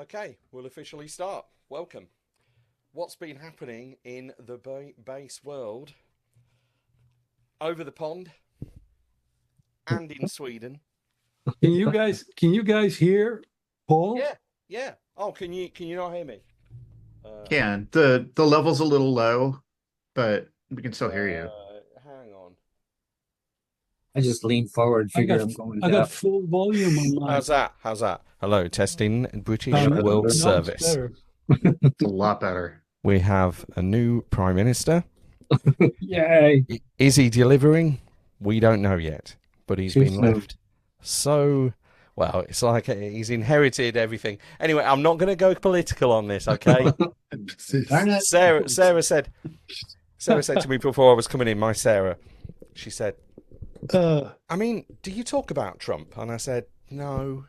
Okay, we'll officially start. Welcome. What's been happening in the bass world over the pond and in Sweden? Can you guys hear Paul? Yeah, yeah. Oh, can you not hear me? Uh, Can. The level's a little low, but we can still hear you. Hang on. I just leaned forward, I figured got I'm going I got deaf. full volume on mine. How's that? How's that? Hello, testing British Hello. World Now it's Service. better. It's a lot better. We have a new Prime Minister. Yay! Is he delivering? We don't know yet, but he's Too been soon. left so well. It's like he's inherited everything. Anyway, I'm not going to go political on this, okay? Darn it. Sarah said to me before I was coming in, my Sarah, she said, I mean, do you talk about Trump? And I said, no,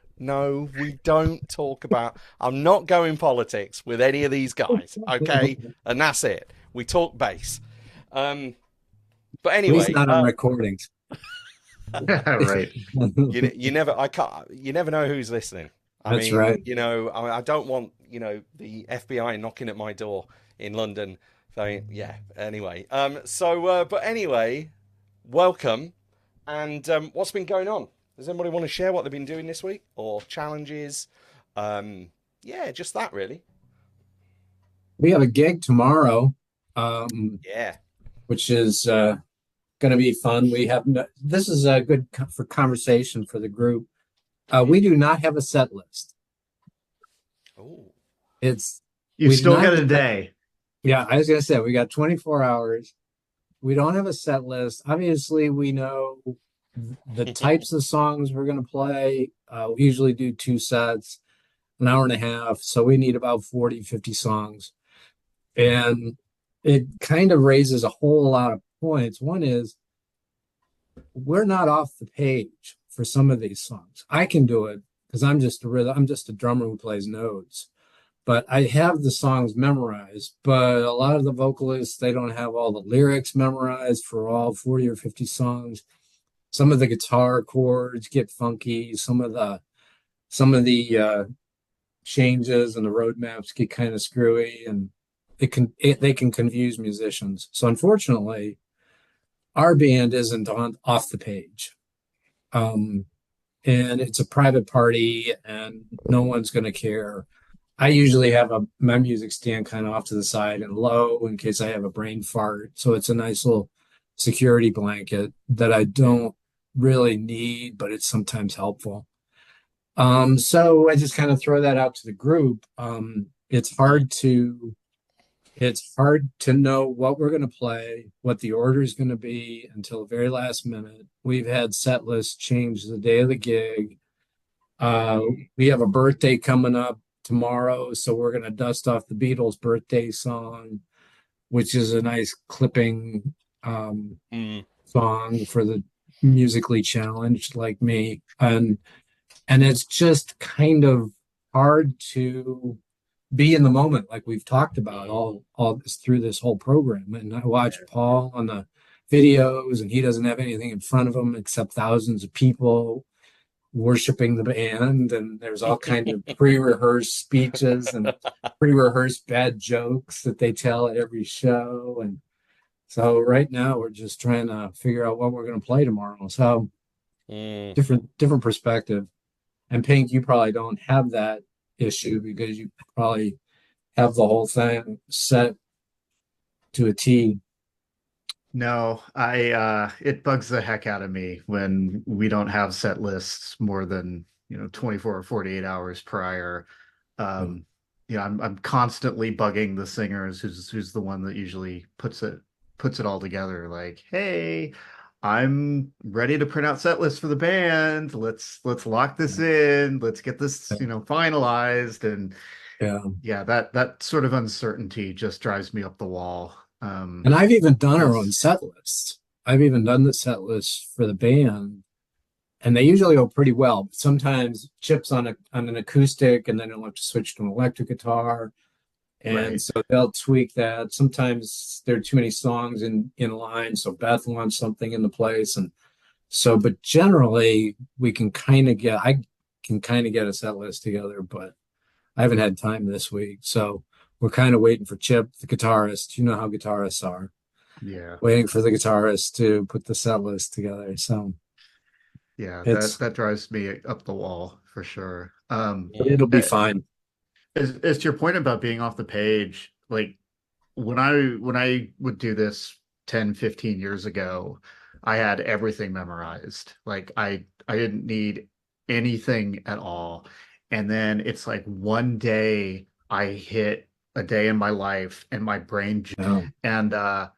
we don't talk about, I'm not going politics with any of these guys, okay? And that's it. We talk bass. But At least anyway, not on recordings. Right. you never know who's listening. That's right. I don't want, the FBI knocking at my door in London. So yeah, anyway. But anyway, welcome. And what's been going on? Does anybody want to share what they've been doing this week or challenges? Yeah, just that really. We have a gig tomorrow, Yeah. which is going to be fun. This is good for conversation for the group. We do not have a set list. Oh. You We've still not- got a day. Yeah, I was going to say, we got 24 hours. We don't have a set list. Obviously, we know the types of songs we're going to play. We usually do two sets, an hour and a half. So we need about 40, 50 songs. And it kind of raises a whole lot of points. One is we're not off the page for some of these songs. I can do it because I'm just a drummer who plays notes. But I have the songs memorized, but a lot of the vocalists, they don't have all the lyrics memorized for all 40 or 50 songs. Some of the guitar chords get funky. Some of the changes and the road maps get kind of screwy, and they can confuse musicians. So unfortunately, our band isn't off the page. And it's a private party and no one's going to care. I usually have my music stand kind of off to the side and low in case I have a brain fart. So it's a nice little security blanket that I don't really need, but it's sometimes helpful. So I just kind of throw that out to the group. It's hard to know what we're going to play, what the order is going to be until the very last minute. We've had set lists change the day of the gig. We have a birthday coming up tomorrow, so we're going to dust off the Beatles birthday song, which is a nice clipping song for the musically challenged like me, and it's just kind of hard to be in the moment like we've talked about all this through this whole program. And I watch Paul on the videos and he doesn't have anything in front of him except thousands of people worshiping the band, and there's all kind of pre-rehearsed speeches and pre-rehearsed bad jokes that they tell at every show. And so right now we're just trying to figure out what we're going to play tomorrow. So different perspective. And Pink, you probably don't have that issue because you probably have the whole thing set to a T. No, it bugs the heck out of me when we don't have set lists more than 24 or 48 hours prior. I'm constantly bugging the singers who's the one that usually puts it all together, like, hey, I'm ready to print out set lists for the band. Let's lock this in. Let's get this finalized. And that sort of uncertainty just drives me up the wall. And I've even done our own set lists. I've even done the set list for the band, and they usually go pretty well. But sometimes Chip's on an acoustic, and then they'll have to switch to an electric guitar, and Right. so they'll tweak that. Sometimes there are too many songs in line, so Beth wants something in the place, and so. But generally, I can kind of get a set list together, but I haven't had time this week, so we're kind of waiting for Chip, the guitarist. You know how guitarists are. Yeah. Waiting for the guitarist to put the set list together. So Yeah, it's that drives me up the wall for sure. it'll be fine. As to your point about being off the page, like when I would do this 10, 15 years ago, I had everything memorized. Like I didn't need anything at all. And then it's like one day I hit a day in my life and my brain Oh, and there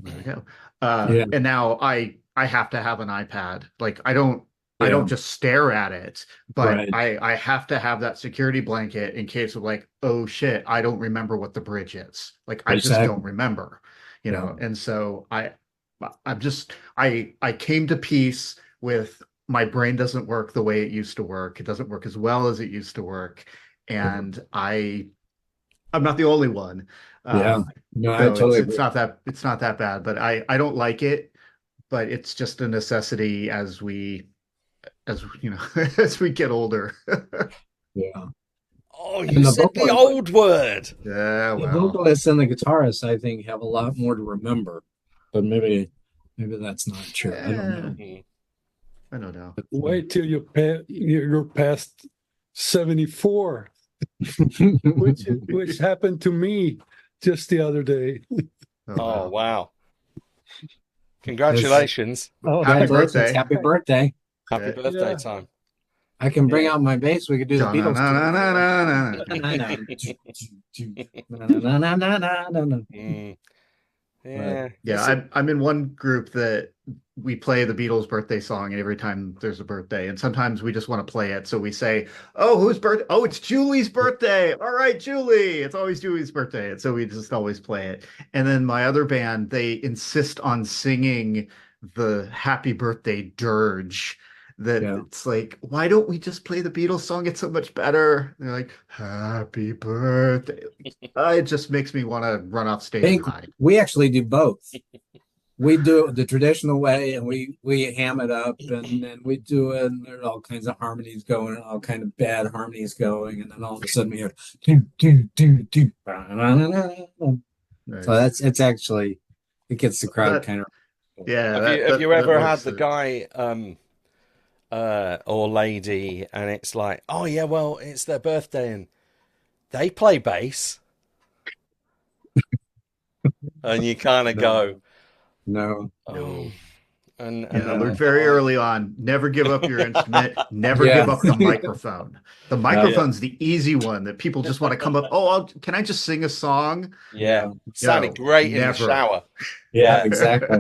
we go. yeah, And now I have to have an iPad. Like I yeah, don't just stare at it, but right. I have to have that security blanket in case of like, oh shit, I don't remember what the bridge is. Like I just don't Exactly. remember, you Yeah. know. And so I'm just I came to peace with my brain doesn't work the way it used to work. It doesn't work as well as it used to work. Yeah. And I'm not the only one. Yeah. Um, No, I so totally it's agree. not that bad, but I don't like it, but it's just a necessity as you know as we get older. Yeah. Oh, you And the said the vocalist, old word. Yeah, the well, vocalist and the guitarist, I think, have a lot more to remember. But maybe that's not true. I don't know. Mm. I don't know. Wait till you're past 74, which happened to me just the other day. Oh, Oh, wow. wow. Congratulations. Oh, Happy Congratulations. birthday. Happy birthday. Happy Yeah. birthday Yeah. time. I can bring Yeah. out my bass. We could do the Beatles. Da-na-na-na-na-na. Mm. Yeah. Yeah, It's a- I'm in one group that we play the Beatles birthday song every time there's a birthday, and sometimes we just want to play it. So we say, "Oh, whose birthday? Oh, it's Julie's birthday. All right, Julie. It's always Julie's birthday." And so we just always play it. And then my other band, they insist on singing the Happy Birthday dirge. That Yeah. it's like, why don't we just play the Beatles song? It's so much better. They're like, "Happy birthday." It just makes me want to run off I stage think and hide. we actually do both. We do it the traditional way, and we ham it up, and then we do it, and there's all kinds of harmonies going, and all kind of bad harmonies going, and then all of a sudden we hear do do do do. So Nice. it's actually it gets the crowd That kind of yeah, have you that ever had works. the guy or lady and it's like, oh yeah, well, it's their birthday and they play bass and you kind of go, no. oh, and Yeah, I then learned very early on, never give up your instrument, never Yeah. give up the microphone. The yeah, microphone's the easy one that people just want to come up. Oh, can I just sing a song? yeah, Yeah. sounded No, great in the never. shower. Yeah, Yeah, exactly.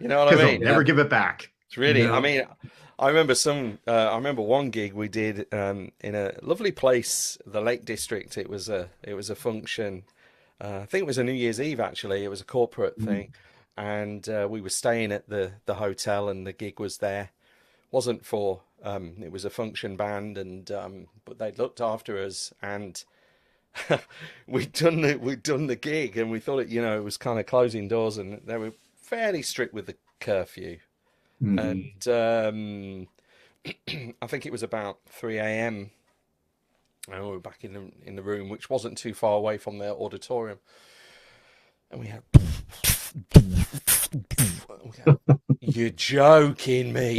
you know what I Because they'll mean? never Yeah. give it back. It's really, I No. mean, I remember one gig we did in a lovely place, the Lake District. It was a function. I think it was a New Year's Eve actually. It was a corporate thing, and we were staying at the hotel, and the gig was there. Wasn't for it was a function band, and but they'd looked after us, and we'd done the gig, and we thought it was kind of closing doors, and they were fairly strict with the curfew. Mhm. And I think it was about 3 a.m. and we were back in the room, which wasn't too far away from the auditorium, and we had, you're joking me,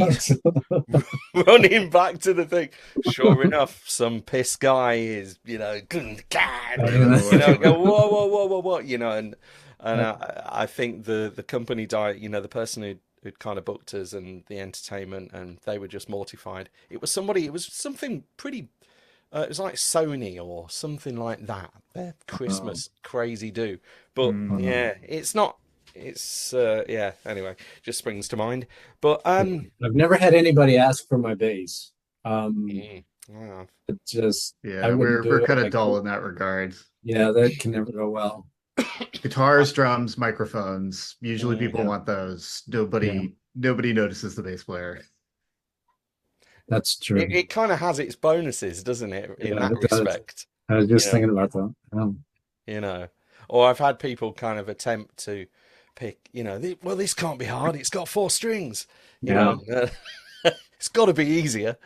running back to the thing. Sure enough, some piss guy is, go, whoa, whoa, whoa, whoa, whoa, and I think the company the person who'd kind of booked us and the entertainment, and they were just mortified. It was something pretty, it was like Sony or something like that, their Christmas crazy do. But yeah, it's not, yeah, anyway, just springs to mind. But I've never had anybody ask for my bass. yeah. It just I Yeah, wouldn't do we're it. kind of Like, dull in that regard. yeah, that can never go well. Guitars, drums, microphones. Usually people Yeah. want those. Yeah. Nobody notices the bass player. That's true. It kind of has its bonuses, doesn't it, in Yeah, that it does. respect? I was just Yeah. thinking about that. You know, or I've had people kind of attempt to pick, well, this can't be hard. It's got 4 strings. Yeah. It's got to be easier.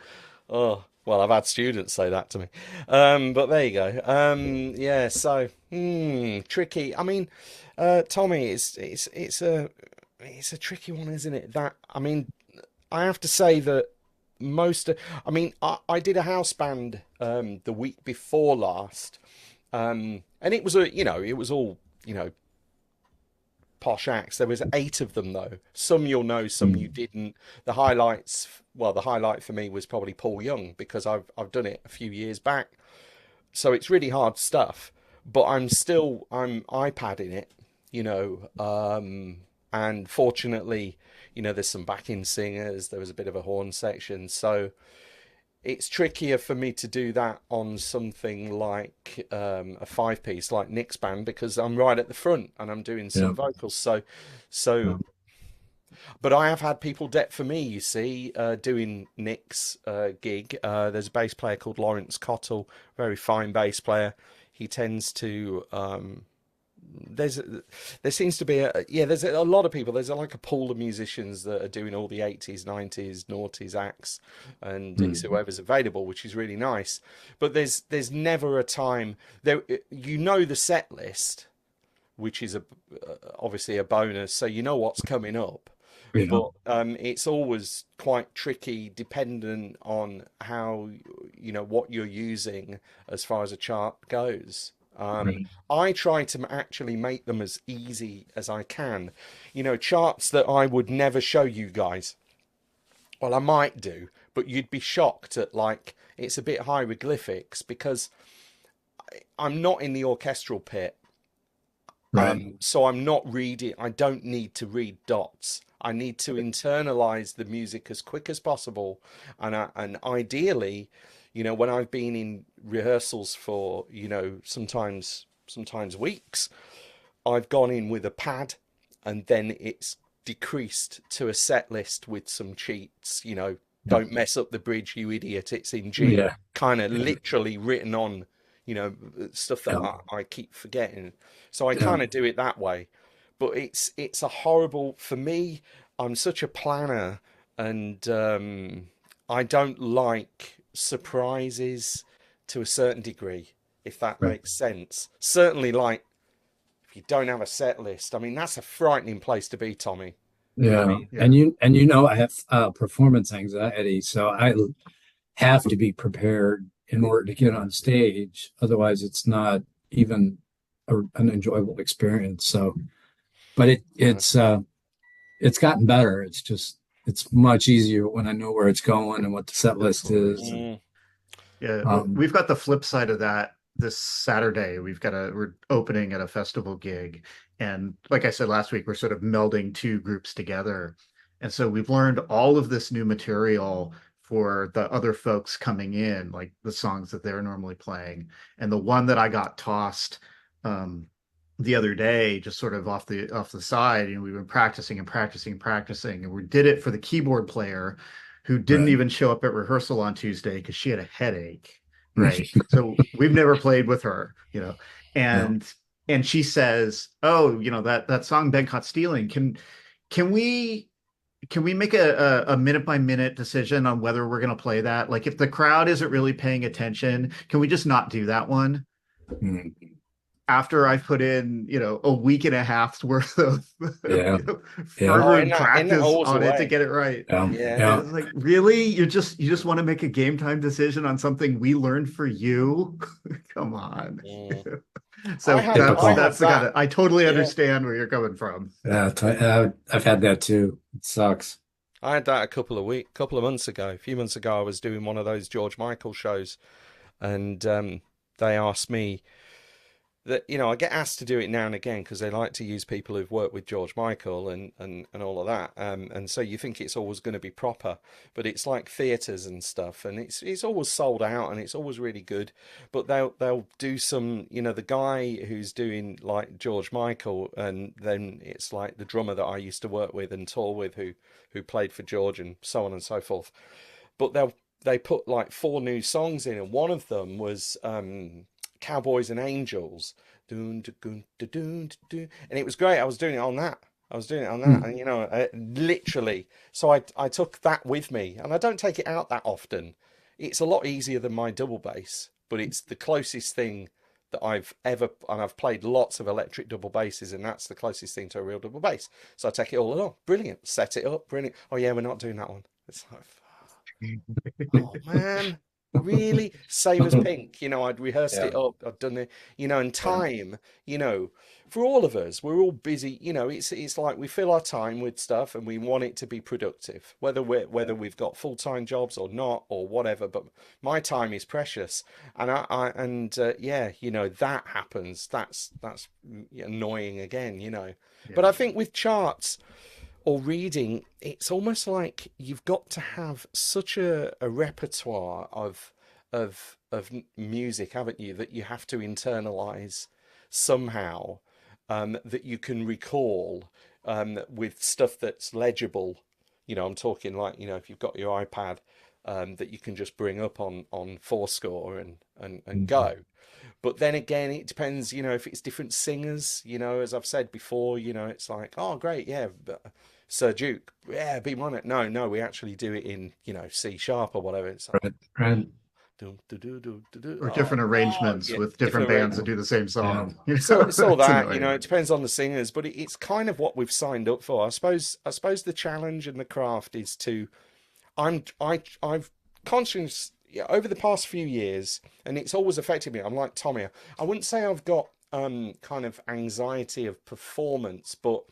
Oh, Well, I've had students say that to me. But there you go. Yeah, so tricky. I mean, Tommy, it's a tricky one, isn't it? That I mean, I have to say that I mean, I did a house band the week before last, and it was it was all posh acts. There was 8 of them though. Some you'll know, some you didn't. The highlight for me was probably Paul Young because I've done it a few years back. So it's really hard stuff, but I'm iPadding it, and fortunately, there's some backing singers. There was a bit of a horn section, so it's trickier for me to do that on something like a 5-piece like Nick's band because I'm right at the front and I'm doing some vocals. So, but I have had people debt for me, you see, doing Nick's gig. There's a bass player called Lawrence Cottle, very fine bass player. He tends to there seems to be there's a lot of people. There's like a pool of musicians that are doing all the 80s, 90s, noughties acts, and it's whoever's available, which is really nice. But there's never a time there. The set list, which is obviously a bonus, so you know what's coming up. Yeah. But it's always quite tricky, dependent on how what you're using as far as a chart goes. I try to actually make them as easy as I can. Charts that I would never show you guys. Well, I might do, but you'd be shocked at it's a bit hieroglyphics because I'm not in the orchestral pit. Right. So I'm not reading. I don't need to read dots. I need to internalize the music as quick as possible, and ideally, when I've been in rehearsals for, sometimes weeks, I've gone in with a pad and then it's decreased to a set list with some cheats, don't mess up the bridge, you idiot, it's in G. Yeah. Kind of literally written on, stuff that I keep forgetting. So I kind of do it that way. But it's a horrible, for me, I'm such a planner and I don't like surprises to a certain degree, if that makes sense. Certainly, if you don't have a set list, I mean, that's a frightening place to be, Tommy. Yeah. And I have performance anxiety, so I have to be prepared in order to get on stage. Otherwise, it's not even an enjoyable experience. So, but it's gotten better. It's much easier when I know where it's going and what the set list is. Yeah, we've got the flip side of that this Saturday. We're opening at a festival gig. And like I said last week, we're sort of melding 2 groups together. And so we've learned all of this new material for the other folks coming in, like the songs that they're normally playing. And the one that I got tossed the other day, just sort of off the side, we've been practicing and practicing and practicing. And we did it for the keyboard player who didn't even show up at rehearsal on Tuesday because she had a headache. Right. So we've never played with her, and she says, "Oh, that song Ben Caught Stealing. Can we make a minute by minute decision on whether we're going to play that? Like if the crowd isn't really paying attention, can we just not do that one?" After I've put in, a week and a half's worth of fervent practice on it to get it right. It's like, really? You just want to make a game time decision on something we learned for you? Come on. So that's the kind of, I totally understand where you're coming from. Yeah, I've had that too. It sucks. I had that a few months ago. A few months ago, I was doing one of those George Michael shows, and they asked me that, I get asked to do it now and again because they like to use people who've worked with George Michael and all of that. And so you think it's always going to be proper, but it's like theatres and stuff, and it's always sold out and it's always really good. But they'll do some, the guy who's doing like George Michael, and then it's like the drummer that I used to work with and tour with who played for George and so on and so forth. But they put like 4 new songs in, and one of them was Cowboys and Angels, and it was great. I was doing it on that, and literally. So I took that with me, and I don't take it out that often. it's a lot easier than my double bass, but it's the closest thing that I've ever, and I've played lots of electric double basses, and that's the closest thing to a real double bass. So I take it all along. Brilliant. Set it up. Brilliant. Oh yeah, we're not doing that one. It's like, oh man, really? Same as Pink. I'd rehearsed it up. I'd done it, and time, for all of us, we're all busy. It's like we fill our time with stuff and we want it to be productive, whether we've got full-time jobs or not or whatever. But my time is precious, and that happens. That's annoying again. But I think with charts or reading, it's almost like you've got to have such a repertoire of music, haven't you, that you have to internalize somehow, that you can recall, with stuff that's legible. I'm talking like, if you've got your iPad, that you can just bring up on Fourscore and go. But then again, it depends, if it's different singers, as I've said before, it's like, oh, great, yeah, Sir Duke, yeah, be on it. No, we actually do it in, C sharp or whatever. It's like, Right. Or different arrangements with different bands that do the same song. So it's all that, it depends on the singers, but it's kind of what we've signed up for. I suppose the challenge and the craft is to, I've conscious over the past few years, and it's always affected me. I'm like Tommy. I wouldn't say I've got kind of anxiety of performance, but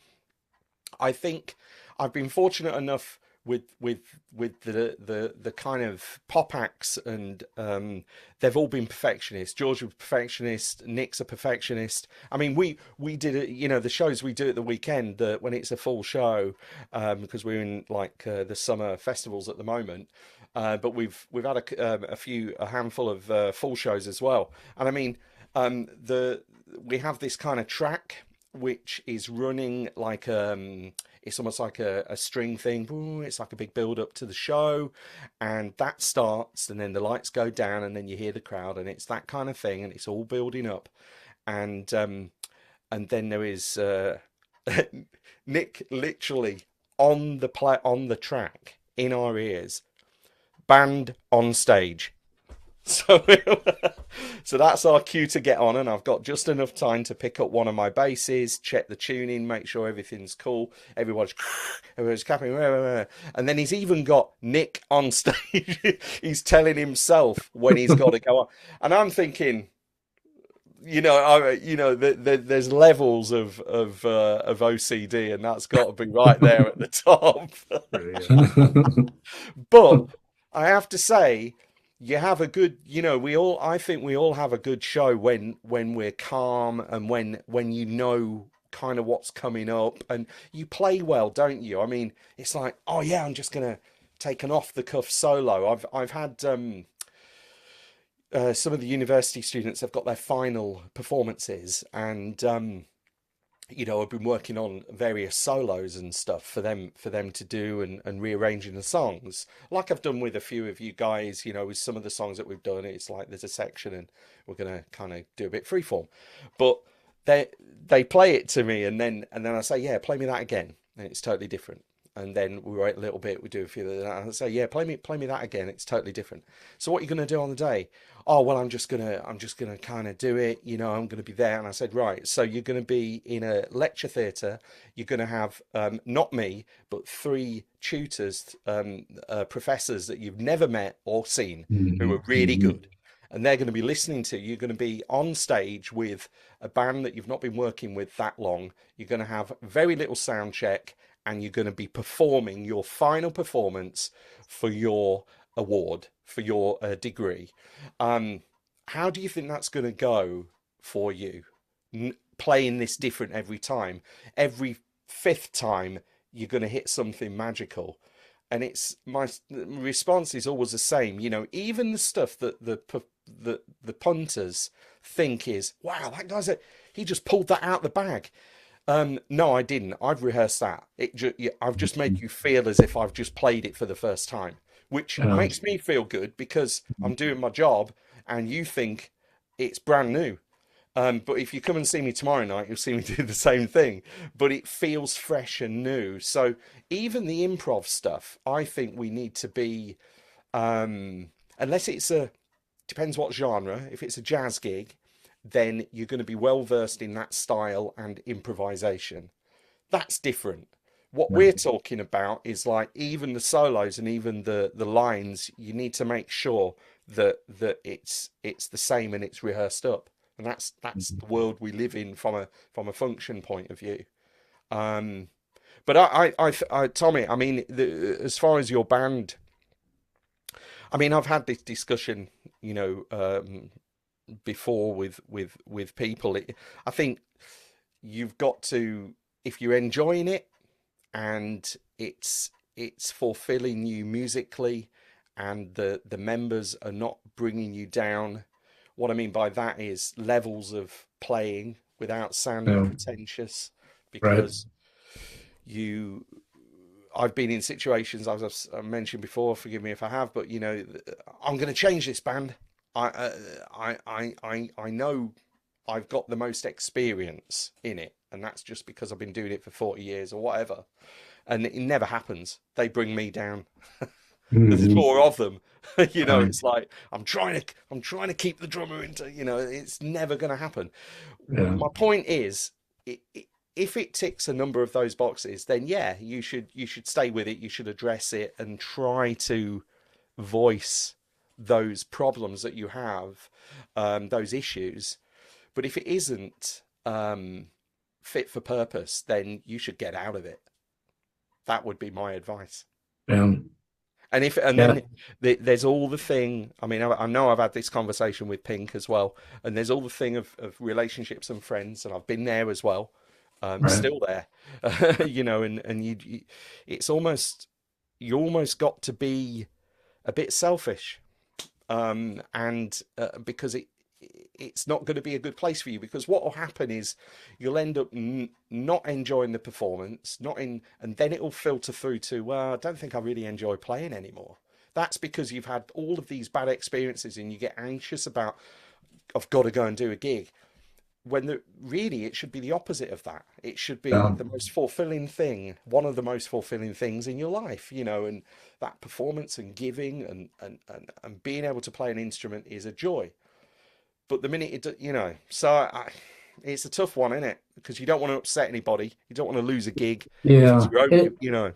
I think I've been fortunate enough with the kind of pop acts, and they've all been perfectionists. George was a perfectionist, Nick's a perfectionist. I mean, we did it, the shows we do at the weekend, when it's a full show, because we're in like the summer festivals at the moment. But we've had a handful of full shows as well. And I mean, we have this kind of track which is running like it's almost like a string thing. Ooh, it's like a big build up to the show, and that starts, and then the lights go down, and then you hear the crowd, and it's that kind of thing, and it's all building up, and then there is Nick literally on the track in our ears, band on stage. So that's our cue to get on, and I've got just enough time to pick up one of my basses, check the tuning, make sure everything's cool. Everyone's clapping, and then he's even got Nick on stage. He's telling himself when he's got to go on, and I'm thinking, there's levels of OCD, and that's got to be right there at the top. But I have to say, you have a good, I think we all have a good show when we're calm, and when kind of what's coming up, and you play well, don't you? I mean, it's like, oh yeah, I'm just gonna take an off the cuff solo. I've had some of the university students have got their final performances, and I've been working on various solos and stuff for them to do, and rearranging the songs, like I've done with a few of you guys. With some of the songs that we've done, it's like there's a section and we're gonna kind of do a bit freeform, but they play it to me, and then I say, yeah, play me that again, and it's totally different. And then we write a little bit, we do a few of that, and I say, yeah, play me that again, it's totally different. So what are you going to do on the day? Oh, well, I'm just gonna kind of do it, I'm going to be there. And I said, right, so you're going to be in a lecture theatre. You're going to have not me, but 3 tutors, professors that you've never met or seen, who are really good, and they're going to be listening to you. You're going to be on stage with a band that you've not been working with that long. You're going to have very little sound check, and you're going to be performing your final performance for your award, for your degree. How do you think that's going to go for you, playing this different every time? Every 5th time you're going to hit something magical. And it's my response is always the same. Even the stuff that the punters think is, wow, that guy's he just pulled that out the bag. No, I didn't. I've rehearsed that. I've just made you feel as if I've just played it for the first time, which makes me feel good because I'm doing my job, and you think it's brand new. But if you come and see me tomorrow night, you'll see me do the same thing, but it feels fresh and new. So even the improv stuff, I think we need to be, and unless it's depends what genre. If it's a jazz gig, then you're going to be well versed in that style and improvisation. That's different. What we're talking about is like even the solos and even the lines. You need to make sure that it's the same and it's rehearsed up, and that's the world we live in from a function point of view. But Tommy, I mean, as far as your band, I mean, I've had this discussion, you know, before with people. I think you've got to, if you're enjoying it and it's fulfilling you musically, and the members are not bringing you down. What I mean by that is levels of playing without sounding pretentious, because I've been in situations, as I've mentioned before, forgive me if I have, but you know, I'm going to change this band. I know I've got the most experience in it, and that's just because I've been doing it for 40 years or whatever. And it never happens. They bring me down. There's more of them. You know, it's like I'm trying to keep the drummer into, you know, it's never going to happen. My point is, if it ticks a number of those boxes, then yeah, you should stay with it. You should address it and try to voice those problems that you have, those issues. But if it isn't fit for purpose, then you should get out of it. That would be my advice. Then there's all the thing. I mean, I know I've had this conversation with Pink as well, and there's all the thing of relationships and friends, and I've been there as well. Still there, you know, and it's almost, you almost got to be a bit selfish, because it's not going to be a good place for you, because what will happen is you'll end up not enjoying the performance, and then it will filter through to, well, I don't think I really enjoy playing anymore. That's because you've had all of these bad experiences and you get anxious about, I've got to go and do a gig. When really it should be the opposite of that. It should be the most fulfilling thing, one of the most fulfilling things in your life, you know, and that performance and giving and being able to play an instrument is a joy. But the minute it, you know, it's a tough one, isn't it? Because you don't want to upset anybody. You don't want to lose a gig. Yeah, you know,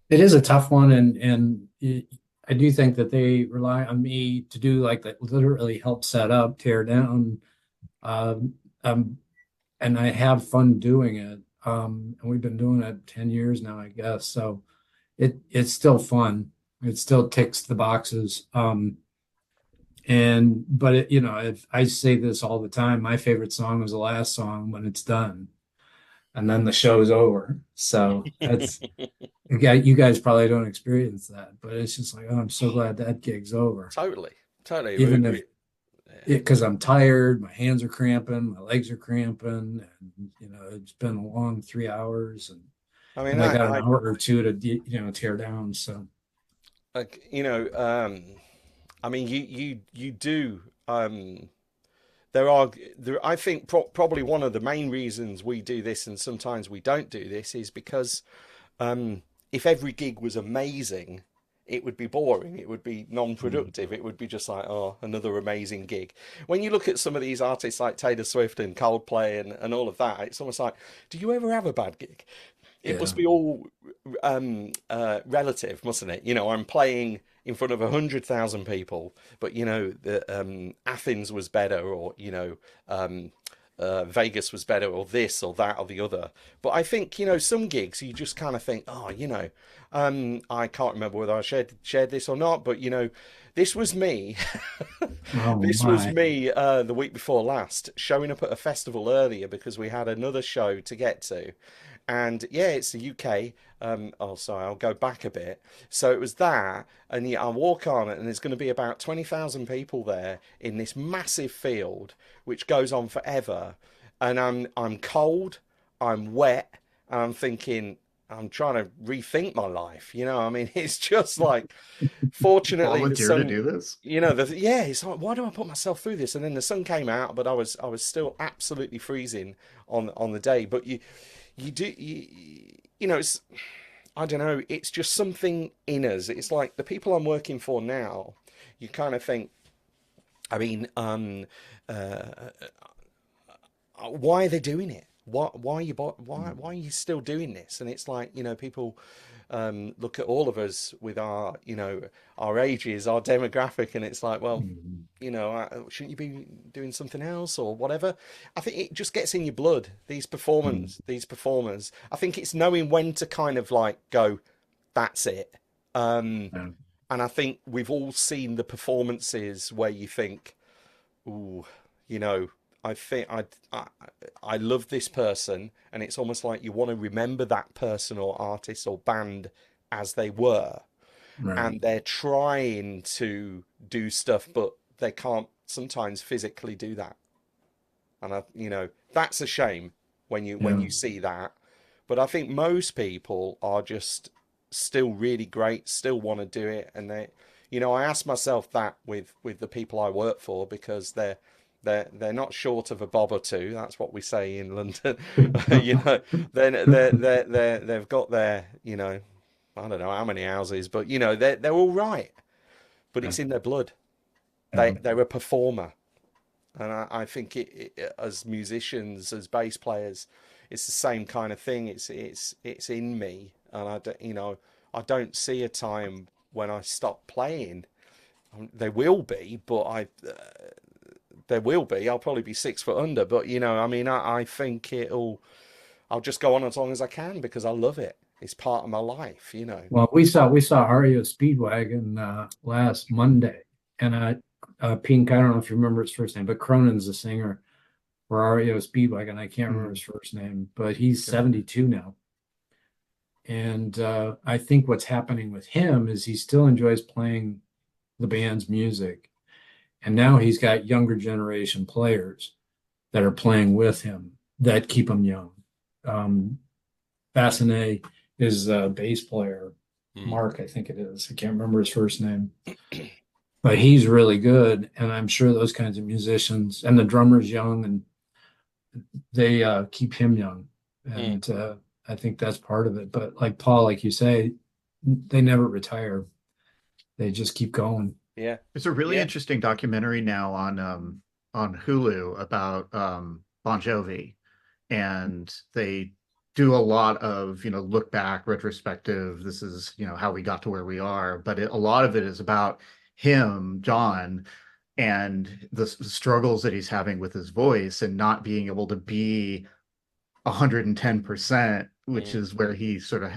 it is a tough one, and I do think that they rely on me to do like that, literally help set up, tear down, and I have fun doing it. And we've been doing it 10 years now, I guess. So it's still fun. It still ticks the boxes. But it, you know, if I say this all the time, my favorite song is the last song when it's done, and then the show's over. So that's, you guys probably don't experience that, but it's just like, oh, I'm so glad that gig's over. Totally. Even if, because I'm tired, my hands are cramping, my legs are cramping, and you know, it's been a long 3 hours, and I mean, I got an hour or two to, you know, tear down. So, like, you know, I mean, you do. I think probably one of the main reasons we do this, and sometimes we don't do this, is because if every gig was amazing, it would be boring. It would be non-productive. It would be just like, oh, another amazing gig. When you look at some of these artists like Taylor Swift and Coldplay and all of that, it's almost like, do you ever have a bad gig? It must be all relative, mustn't it? You know, I'm playing in front of 100,000 people, but you know, Athens was better, or you know, Vegas was better, or this or that or the other. But I think, you know, some gigs you just kind of think, oh, you know, I can't remember whether I shared this or not, but you know, this was me. Was me the week before last, showing up at a festival earlier because we had another show to get to. And yeah, it's the UK. Sorry, I'll go back a bit. So it was that, and yeah, I walk on it, and there's going to be about 20,000 people there in this massive field, which goes on forever. And I'm cold, I'm wet, and I'm thinking, I'm trying to rethink my life. You know, I mean, it's just like, fortunately, volunteer to do this. You know, it's like, why do I put myself through this? And then the sun came out, but I was still absolutely freezing on the day. But you know, I don't know, it's just something in us. It's like the people I'm working for now, you kind of think, I mean, why are they doing it? Why are you why are you still doing this? And it's like, people look at all of us with our our ages, our demographic, and it's like, well, Mhm. shouldn't you be doing something else or whatever? I think it just gets in your blood. Mhm. These performers. I think it's knowing when to kind of like go, that's it. Yeah. And I think we've all seen the performances where you think, ooh, you know, I think I love this person, and it's almost like you want to remember that person or artist or band as they were, Right. and they're trying to do stuff, but they can't sometimes physically do that, and that's a shame when Yeah. you see that. But I think most people are just still really great, still want to do it, and I ask myself that with the people I work for, because they're not short of a bob or two. That's what we say in London. you know, they've got their, I don't know how many houses, but they're all right. But Yeah. it's in their blood. Yeah. They're a performer, and I think as musicians, as bass players, it's the same kind of thing. It's in me, and I don't see a time when I stop playing. There will be, but there will be. I'll probably be 6 foot under, but I mean, I think I'll just go on as long as I can because I love it. It's part of my life. Well, we saw REO Speedwagon last Monday, and Pink. I don't know if you remember his first name, but Cronin's the singer for REO Speedwagon. I can't remember Mhm. his first name, but he's Okay. 72 now. And I think what's happening with him is he still enjoys playing the band's music, and now he's got younger generation players that are playing with him that keep him young. Um, Bassinet is a bass player. Mm. Mark, I think it is. I can't remember his first name, but he's really good. And I'm sure those kinds of musicians and the drummer's young and they keep him young. Mm. And I think that's part of it. But like Paul, like you say, they never retire. They just keep going. Yeah, There's a really yeah. interesting documentary now on Hulu about Bon Jovi, and they do a lot of look back, retrospective. This is how we got to where we are, but a lot of it is about him, John, and the struggles that he's having with his voice and not being able to be 110%, which Mm. is where he sort of,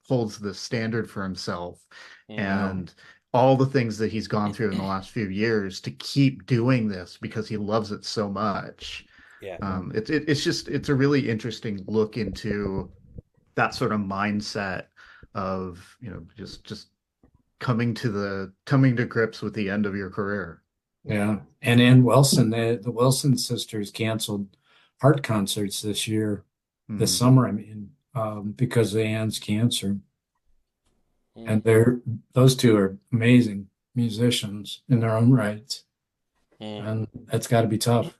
holds the standard for himself. Mm. Yeah. And all the things that he's gone through in the last few years to keep doing this because he loves it so much. Yeah, It's a really interesting look into that sort of mindset of, just coming to grips with the end of your career. Yeah. And Ann Wilson, the Wilson sisters canceled heart concerts this Mhm. summer, I mean, because of Ann's cancer. mm. And those two are amazing musicians in their own rights. Mm. And that's got to be tough.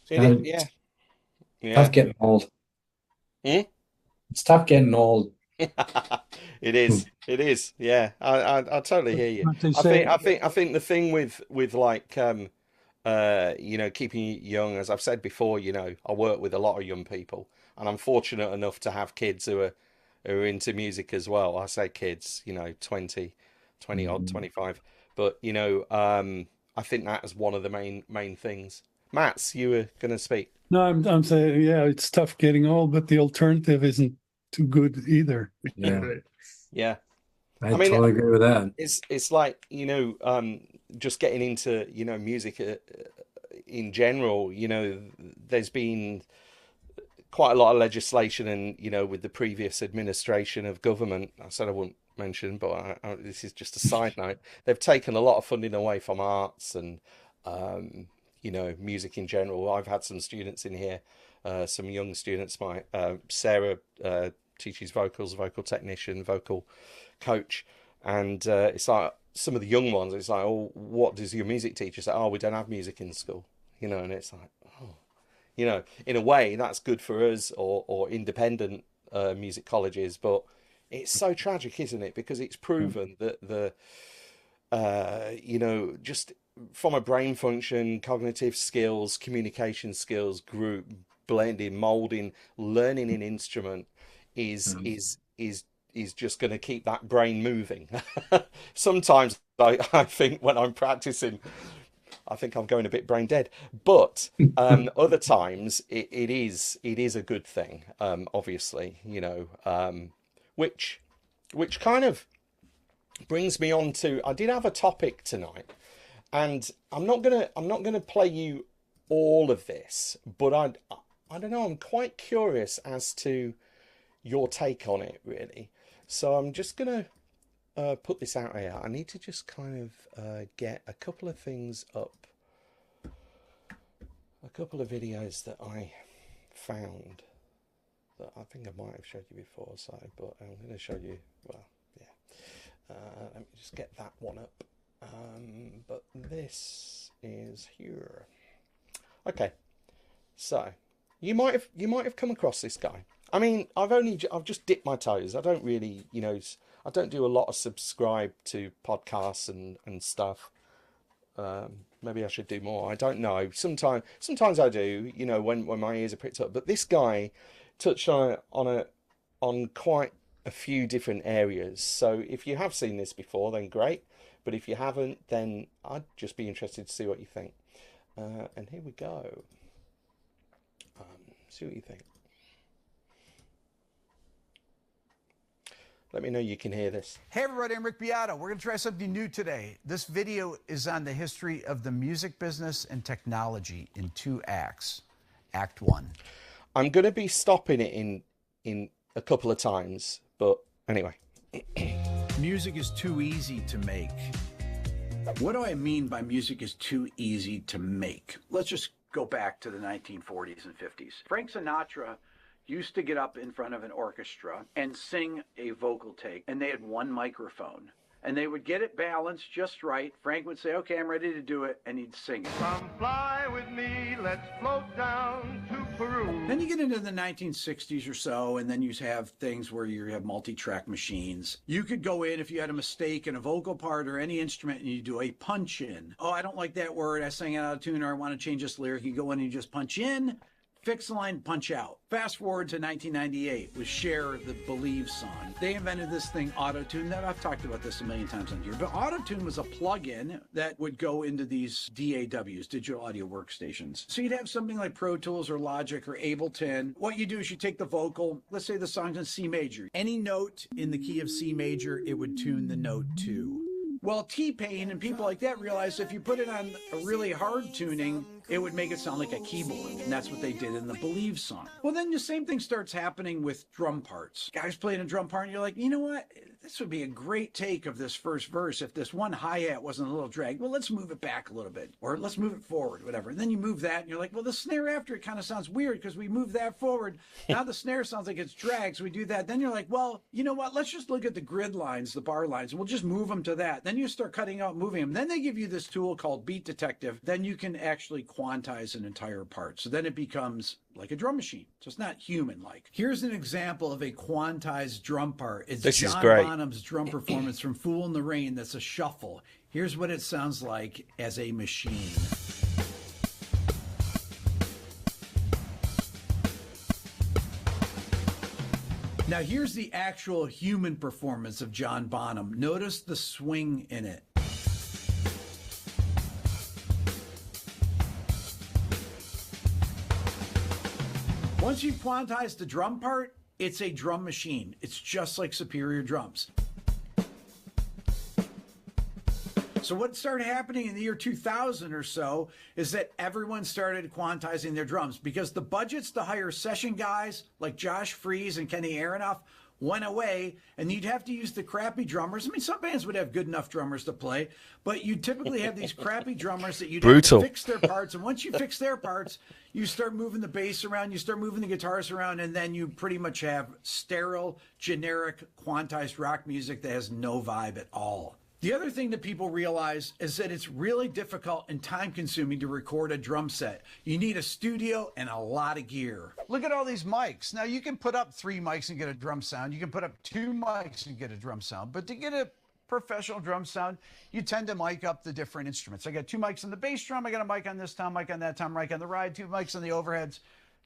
Yeah, It's tough yeah. getting old. Mm? It's tough getting old. It is. It is. Yeah, I totally hear you. But they I think say, I think the thing with like keeping you young, as I've said before, I work with a lot of young people, and I'm fortunate enough to have kids who are into music as well. I say kids, 20 odd, Mhm. 25. But I think that is one of the main things. Mats, you were gonna speak. no, I'm saying, yeah, it's tough getting old, but the alternative isn't too good either. Yeah, Right. Yeah. I I mean, totally agree with that. it's like just getting into music in general. There's been quite a lot of legislation, and with the previous administration of government, I said I wouldn't mention, but this is just a side note. They've taken a lot of funding away from arts and music in general. I've had some students in here, some young students. My Sarah teaches vocals, vocal technician, vocal coach, and it's like some of the young ones. It's like, oh, what does your music teacher say? Oh, we don't have music in school, and it's like, oh, in a way that's good for us or independent music colleges, but it's so tragic, isn't it? Because it's proven that you know, just from a brain function, cognitive skills, communication skills, group blending, molding, learning an instrument is Mm. is just going to keep that brain moving. Sometimes I think when I'm practicing, I think I'm going a bit brain dead, but other times it is a good thing. Obviously, you know, which kind of brings me on to, I did have a topic tonight, and I'm not gonna play you all of this, but I don't know, I'm quite curious as to your take on it, really. So I'm just gonna put this out here. I need to just kind of get a couple of things up, a couple of videos that I found that I think I might have showed you before. So, but I'm going to show you. Well, yeah. Let me just get that one up. But this is here. Okay. So you might have come across this guy. I mean, I've just dipped my toes. I don't really, you know, I don't do a lot of subscribe to podcasts and stuff. Maybe I should do more. I don't know. Sometimes I do, you know, when my ears are pricked up. But this guy touched on quite a few different areas. So if you have seen this before, then great. But if you haven't, then I'd just be interested to see what you think. And here we go. See what you think. Let me know you can hear this. Hey everybody, I'm Rick Beato. We're going to try something new today. This video is on the history of the music business and technology in 2 acts. Act 1. I'm going to be stopping it in a couple of times, but anyway. Music is too easy to make. What do I mean by music is too easy to make? Let's just go back to the 1940s and 50s. Frank Sinatra used to get up in front of an orchestra and sing a vocal take, and they had one microphone. And they would get it balanced just right. Frank would say, okay, I'm ready to do it, and he'd sing it. Come fly with me, let's float down to Peru. Then you get into the 1960s or so, and then you have things where you have multi-track machines. You could go in if you had a mistake in a vocal part or any instrument, and you do a punch in. Oh, I don't like that word. I sang it out of tune, or I want to change this lyric. You go in and you just punch in, fix the line, punch out. Fast forward to 1998 with Cher, the Believe song. They invented this thing, Auto-Tune. I've talked about this a million times on here, but Auto-Tune was a plug-in that would go into these DAWs, digital audio workstations. So you'd have something like Pro Tools or Logic or Ableton. What you do is you take the vocal, let's say the song's in C major. Any note in the key of C major, it would tune the note to. Well, T-Pain and people like that realized if you put it on a really hard tuning, it would make it sound like a keyboard. And that's what they did in the Believe song. Well, then the same thing starts happening with drum parts. Guys playing a drum part and you're like, you know what? This would be a great take of this first verse if this one hi-hat wasn't a little dragged. Well, let's move it back a little bit. Or let's move it forward, whatever. And then you move that and you're like, well, the snare after it kind of sounds weird because we moved that forward. Now the snare sounds like it's dragged, so we do that. Then you're like, well, you know what? Let's just look at the grid lines, the bar lines, and we'll just move them to that. Then you start cutting out, moving them. Then they give you this tool called Beat Detective. Then you can actually quantize an entire part. So then it becomes like a drum machine. So it's not human-like. Here's an example of a quantized drum part. It's This is John great. Bonham's drum performance from Fool in the Rain. That's a shuffle. Here's what it sounds like as a machine. Now here's the actual human performance of John Bonham. Notice the swing in it. Once you've quantized the drum part, it's a drum machine. It's just like Superior Drums. So what started happening in the year 2000 or so is that everyone started quantizing their drums because the budgets to hire session guys like Josh Freese and Kenny Aronoff went away, and you'd have to use the crappy drummers. I mean, some bands would have good enough drummers to play, but you typically have these crappy drummers that you'd have to fix their parts. And once you fix their parts, you start moving the bass around, you start moving the guitars around, and then you pretty much have sterile, generic, quantized rock music that has no vibe at all. The other thing that people realize is that it's really difficult and time-consuming to record a drum set. You need a studio and a lot of gear. Look at all these mics. Now, you can put up 3 mics and get a drum sound. You can put up 2 mics and get a drum sound. But to get a professional drum sound, you tend to mic up the different instruments. I got 2 mics on the bass drum. I got a mic on this tom, mic on that tom, mic on the ride, 2 mics on the overheads,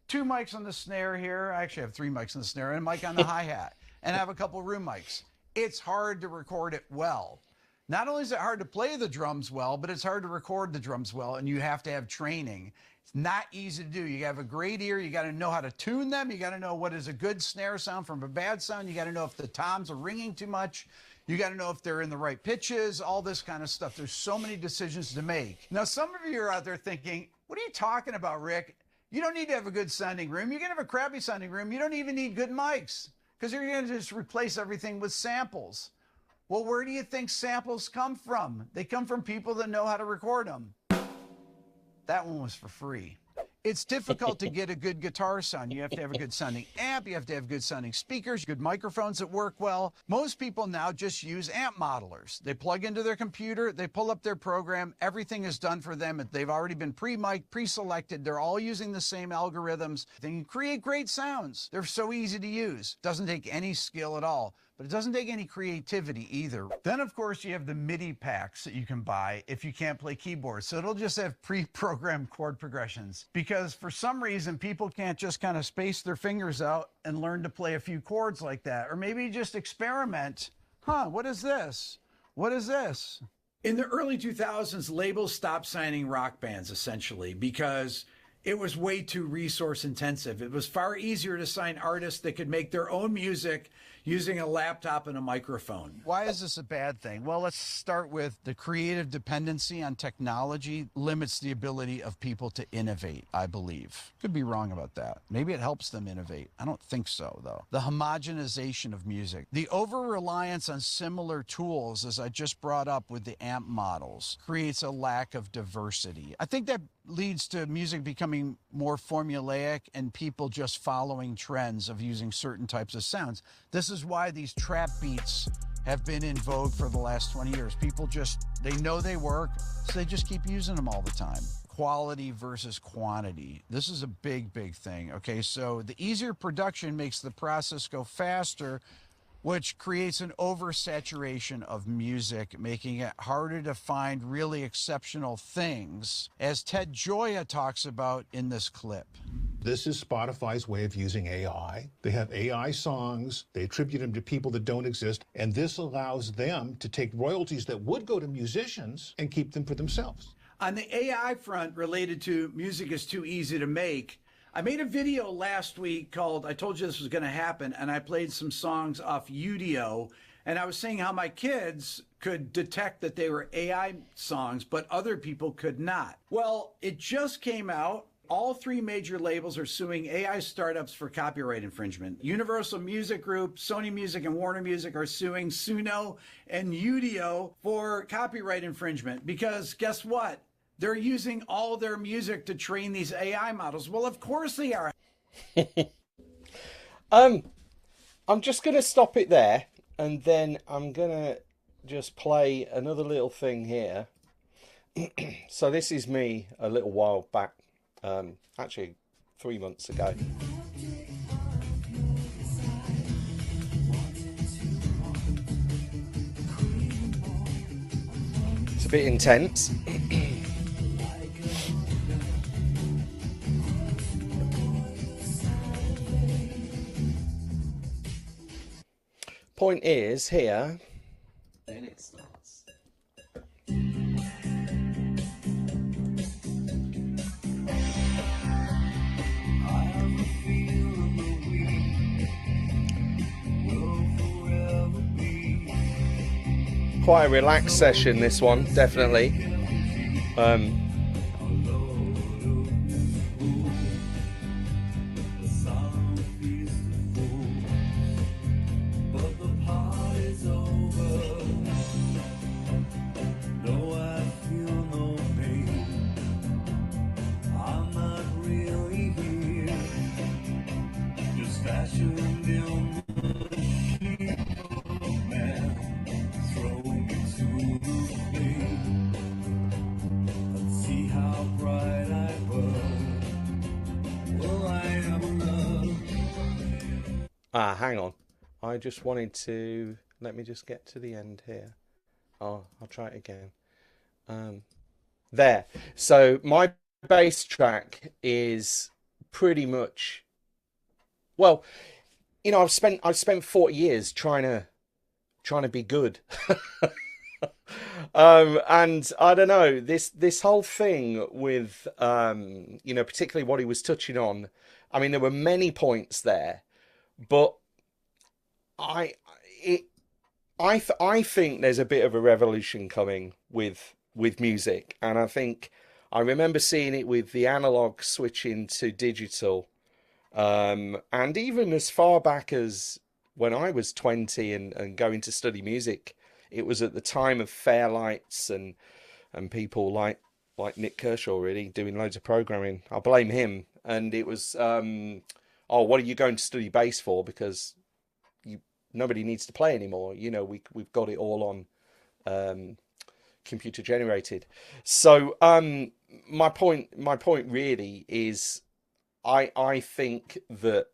2 mics on the snare here. I actually have 3 mics on the snare and a mic on the hi-hat, and I have a couple room mics. It's hard to record it well. Not only is it hard to play the drums well, but it's hard to record the drums well, and you have to have training. It's not easy to do. You have a great ear. You got to know how to tune them. You got to know what is a good snare sound from a bad sound. You got to know if the toms are ringing too much. You got to know if they're in the right pitches, all this kind of stuff. There's so many decisions to make. Now, some of you are out there thinking, what are you talking about, Rick? You don't need to have a good sounding room. You can have a crappy sounding room. You don't even need good mics because you're going to just replace everything with samples. Well, where do you think samples come from? They come from people that know how to record them. That one was for free. It's difficult to get a good guitar sound. You have to have a good sounding amp. You have to have good sounding speakers, good microphones that work well. Most people now just use amp modelers. They plug into their computer, they pull up their program, everything is done for them. They've already been pre-mic'd, pre-selected. They're all using the same algorithms. They can create great sounds. They're so easy to use. Doesn't take any skill at all. But it doesn't take any creativity either. Then, of course, you have the MIDI packs that you can buy if you can't play keyboards. So it'll just have pre-programmed chord progressions. Because for some reason, people can't just kind of space their fingers out and learn to play a few chords like that. Or maybe just experiment. What is this? What is this? In the early 2000s, labels stopped signing rock bands, essentially, because it was way too resource intensive. It was far easier to sign artists that could make their own music using a laptop and a microphone. Why is this a bad thing? Well, let's start with the creative dependency on technology limits the ability of people to innovate, I believe. Could be wrong about that. Maybe it helps them innovate. I don't think so, though. The homogenization of music. The over-reliance on similar tools, as I just brought up with the amp models, creates a lack of diversity. I think that leads to music becoming more formulaic and people just following trends of using certain types of sounds. This is why these trap beats have been in vogue for the last 20 years. People just, they know they work, so they just keep using them all the time. Quality versus quantity. This is a big, big thing. Okay, so the easier production makes the process go faster, which creates an oversaturation of music, making it harder to find really exceptional things, as Ted Gioia talks about in this clip. This is Spotify's way of using AI. They have AI songs, they attribute them to people that don't exist, and this allows them to take royalties that would go to musicians and keep them for themselves. On the AI front related to music is too easy to make, I made a video last week called I Told You This Was Going to Happen, and I played some songs off Udio, and I was saying how my kids could detect that they were AI songs, but other people could not. Well, it just came out. All 3 major labels are suing AI startups for copyright infringement. Universal Music Group, Sony Music, and Warner Music are suing Suno and Udio for copyright infringement because guess what? They're using all their music to train these AI models. Well, of course they are. I'm just going to stop it there, and then I'm going to just play another little thing here. So this is me a little while back, actually 3 months ago. It's a bit intense. Point is here. Then it starts. Quite a relaxed session, this one, definitely. Hang on. I just wanted to... Let me just get to the end here. I'll try it again. There. So my bass track is pretty much, well, I've spent 40 years trying to be good. And I don't know, this whole thing with particularly what he was touching on. I mean, there were many points there, but I it I think there's a bit of a revolution coming with music, and I remember seeing it with the analog switching to digital, and even as far back as when I was 20 and going to study music, it was at the time of Fairlights and people like Nick Kershaw really doing loads of programming. I blame him. And it was, oh, what are you going to study bass for? Because nobody needs to play anymore. We've got it all on computer generated. So my point really is, I think that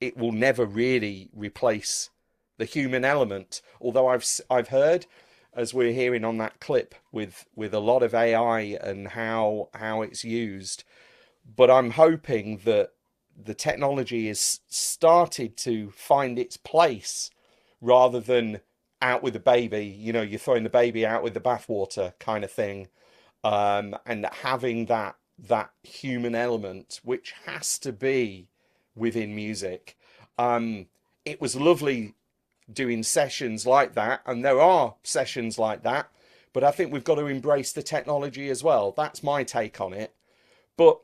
it will never really replace the human element. Although I've heard, as we're hearing on that clip, with a lot of AI and how it's used, but I'm hoping that the technology has started to find its place rather than out with the baby. You're throwing the baby out with the bathwater kind of thing, and having that human element, which has to be within music. It was lovely doing sessions like that, and there are sessions like that, but I think we've got to embrace the technology as well. That's my take on it. But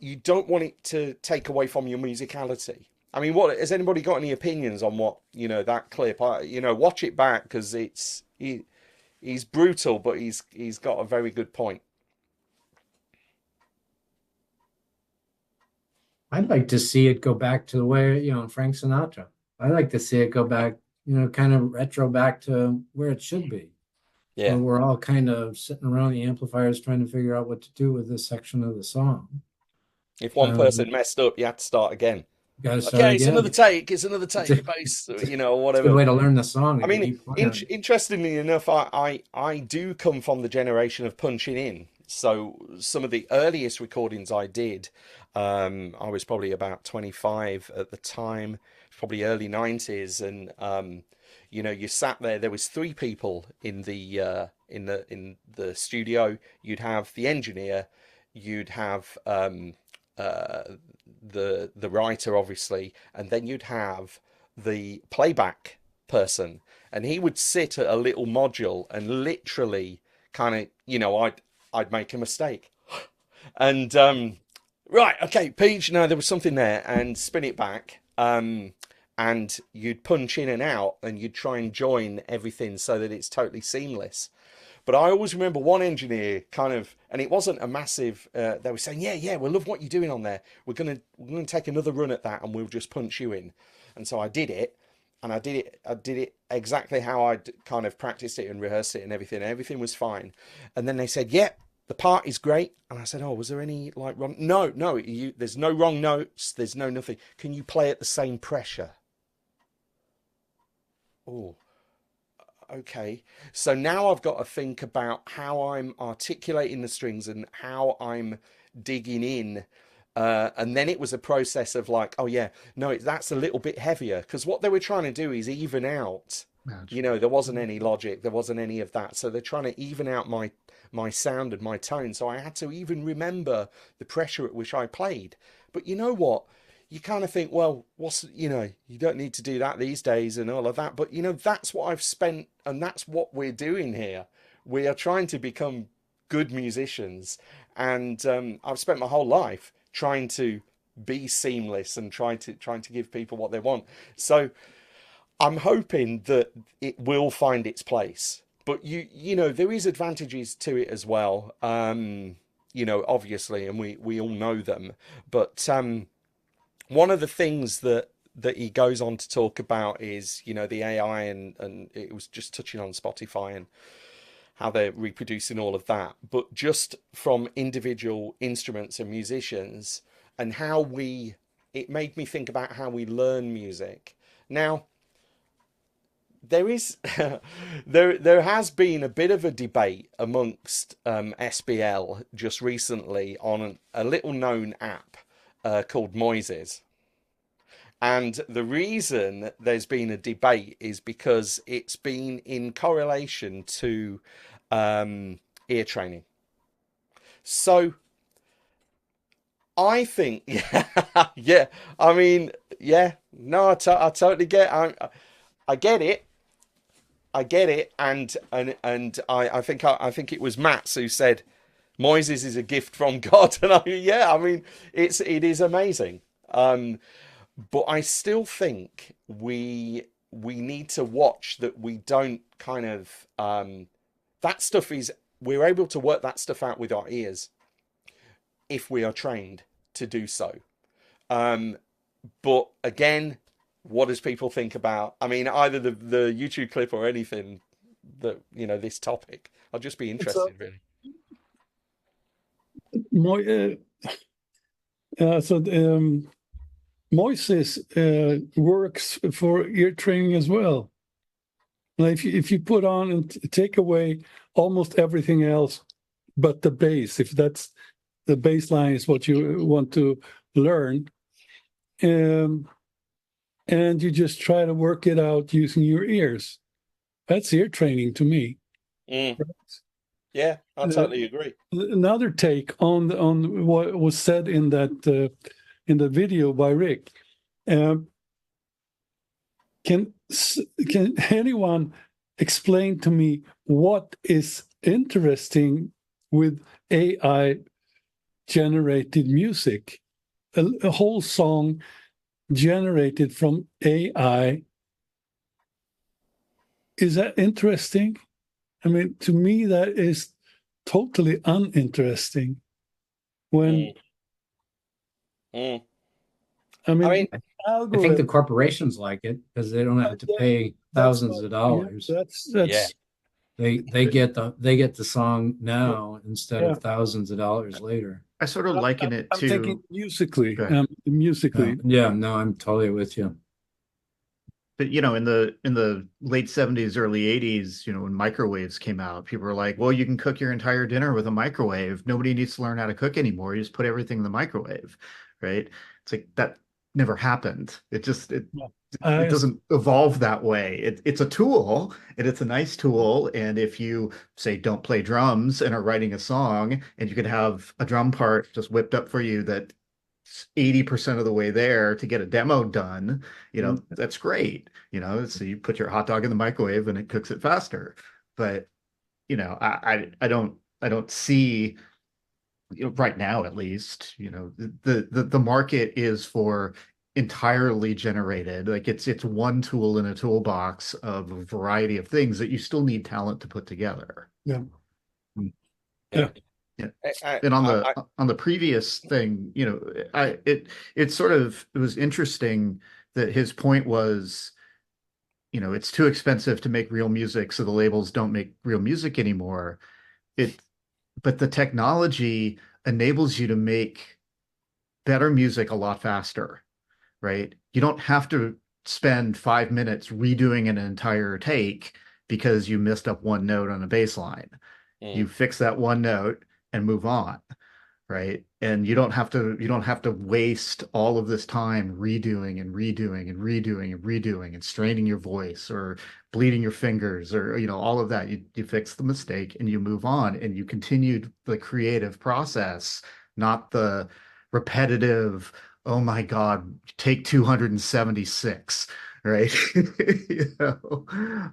you don't want it to take away from your musicality. I mean, what has anybody got any opinions on what that clip? Watch it back, because he's brutal, but he's got a very good point. I'd like to see it go back to the way, Frank Sinatra. I'd like to see it go back, kind of retro back to where it should be. Yeah. Where we're all kind of sitting around the amplifiers trying to figure out what to do with this section of the song. If one person messed up, you have to start again. Okay, it's another take. It's another take. Bass, whatever. It's a good way to learn the song. I mean, interestingly enough, I do come from the generation of punching in. So some of the earliest recordings I did, I was probably about 25 at the time, probably early 90s, and you sat there. There was 3 people in the studio. You'd have the engineer, you'd have the writer, obviously, and then you'd have the playback person, and he would sit at a little module and literally kind of, I'd make a mistake, and right, okay, Peach, no, there was something there, and spin it back, and you'd punch in and out, and you'd try and join everything so that it's totally seamless. But I always remember one engineer kind of, and it wasn't a massive, they were saying, yeah, we love what you're doing on there. We're gonna take another run at that, and we'll just punch you in. And so I did it, and I did it exactly how I'd kind of practiced it and rehearsed it and everything. Everything was fine. And then they said, yeah, the part is great. And I said, oh, was there any wrong? No, there's no wrong notes. There's no nothing. Can you play at the same pressure? Oh. Okay, so now I've got to think about how I'm articulating the strings and how I'm digging in. And then it was a process of like, oh yeah, no, that's a little bit heavier. Because what they were trying to do is even out. There wasn't any logic. There wasn't any of that. So they're trying to even out my sound and my tone. So I had to even remember the pressure at which I played. But you know what? You kind of think, well, you don't need to do that these days and all of that. But, that's what I've spent, and that's what we're doing here. We are trying to become good musicians. And I've spent my whole life trying to be seamless and trying to give people what they want. So I'm hoping that it will find its place. But, there is advantages to it as well, obviously, and we all know them. But one of the things that he goes on to talk about is, the AI, and it was just touching on Spotify and how they're reproducing all of that, but just from individual instruments and musicians, and it made me think about how we learn music. Now, there is there has been a bit of a debate amongst SBL just recently on a little known app called Moises. And the reason there's been a debate is because it's been in correlation to ear training. So I think, yeah, I mean, yeah, no, I totally get, I get it. I get it, and I think it was Matt who said Moises is a gift from God, and I mean it is amazing. But I still think we need to watch that we don't kind of that stuff is we're able to work that stuff out with our ears if we are trained to do so. But again, what does people think about? I mean, either the YouTube clip or anything that this topic. I'll just be interested, really. Moises works for ear training as well. Like if you put on and take away almost everything else but the bass, if that's the bass line is what you want to learn, and you just try to work it out using your ears. That's ear training to me. Right? Yeah, I totally agree. Another take on what was said in the video by Rick. Can anyone explain to me what is interesting with AI generated music? A whole song generated from AI. Is that interesting? I mean, to me, that is totally uninteresting. When I mean, I think the corporations like it because they don't have to pay thousands of dollars. They get the song now instead of thousands of dollars later. I sort of liken it to. I'm thinking musically. Yeah, no, I'm totally with you. But in the late 70s, early 80s, when microwaves came out, people were like, "Well, you can cook your entire dinner with a microwave. Nobody needs to learn how to cook anymore. You just put everything in the microwave," right? It's like that never happened. It doesn't evolve that way. It's a tool, and it's a nice tool. And if you say don't play drums and are writing a song, and you could have a drum part just whipped up for you that 80% of the way there to get a demo done, that's great. So you put your hot dog in the microwave and it cooks it faster. But I don't see, right now at least, the market is for entirely generated, like it's one tool in a toolbox of a variety of things that you still need talent to put together. Yeah. And on the previous thing, it was interesting that his point was, it's too expensive to make real music, so the labels don't make real music anymore. But the technology enables you to make better music a lot faster, right? You don't have to spend 5 minutes redoing an entire take because you missed up one note on a bass line. You fix that one note and move on, right? And you don't have to waste all of this time redoing and straining your voice or bleeding your fingers or all of that. You fix the mistake and you move on and you continue the creative process, not the repetitive, oh my God, take 276, right?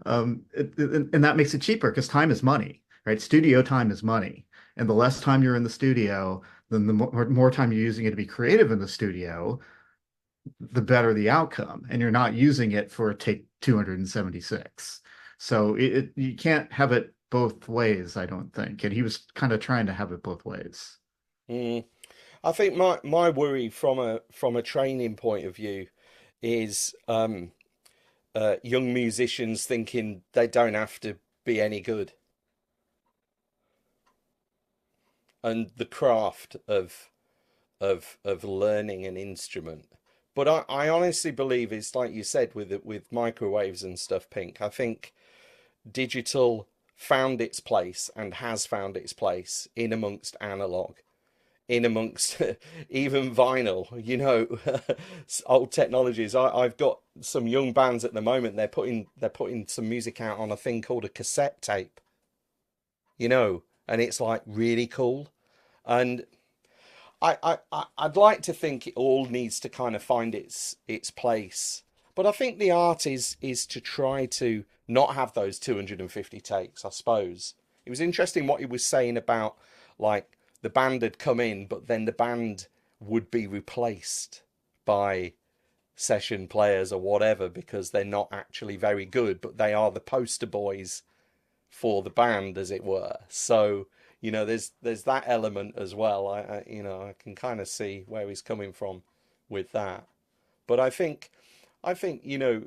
And that makes it cheaper because time is money, right? Studio time is money. And the less time you're in the studio, then the more time you're using it to be creative in the studio, the better the outcome. And you're not using it for take 276. So you can't have it both ways, I don't think. And he was kind of trying to have it both ways. I think my worry from a training point of view is young musicians thinking they don't have to be any good. And the craft of learning an instrument But I honestly believe it's like you said with microwaves and stuff, Pink. I think digital found its place and has found its place in amongst analog, in amongst even vinyl, old technologies. I've got some young bands at the moment, they're putting some music out on a thing called a cassette tape, and it's like really cool. And I'd like to think it all needs to kind of find its place. But I think the art is to try to not have those 250 takes, I suppose. It was interesting what he was saying about, like, the band had come in, but then the band would be replaced by session players or whatever because they're not actually very good, but they are the poster boys for the band, as it were. So, there's that element as well. I can kind of see where he's coming from with that. But I think, the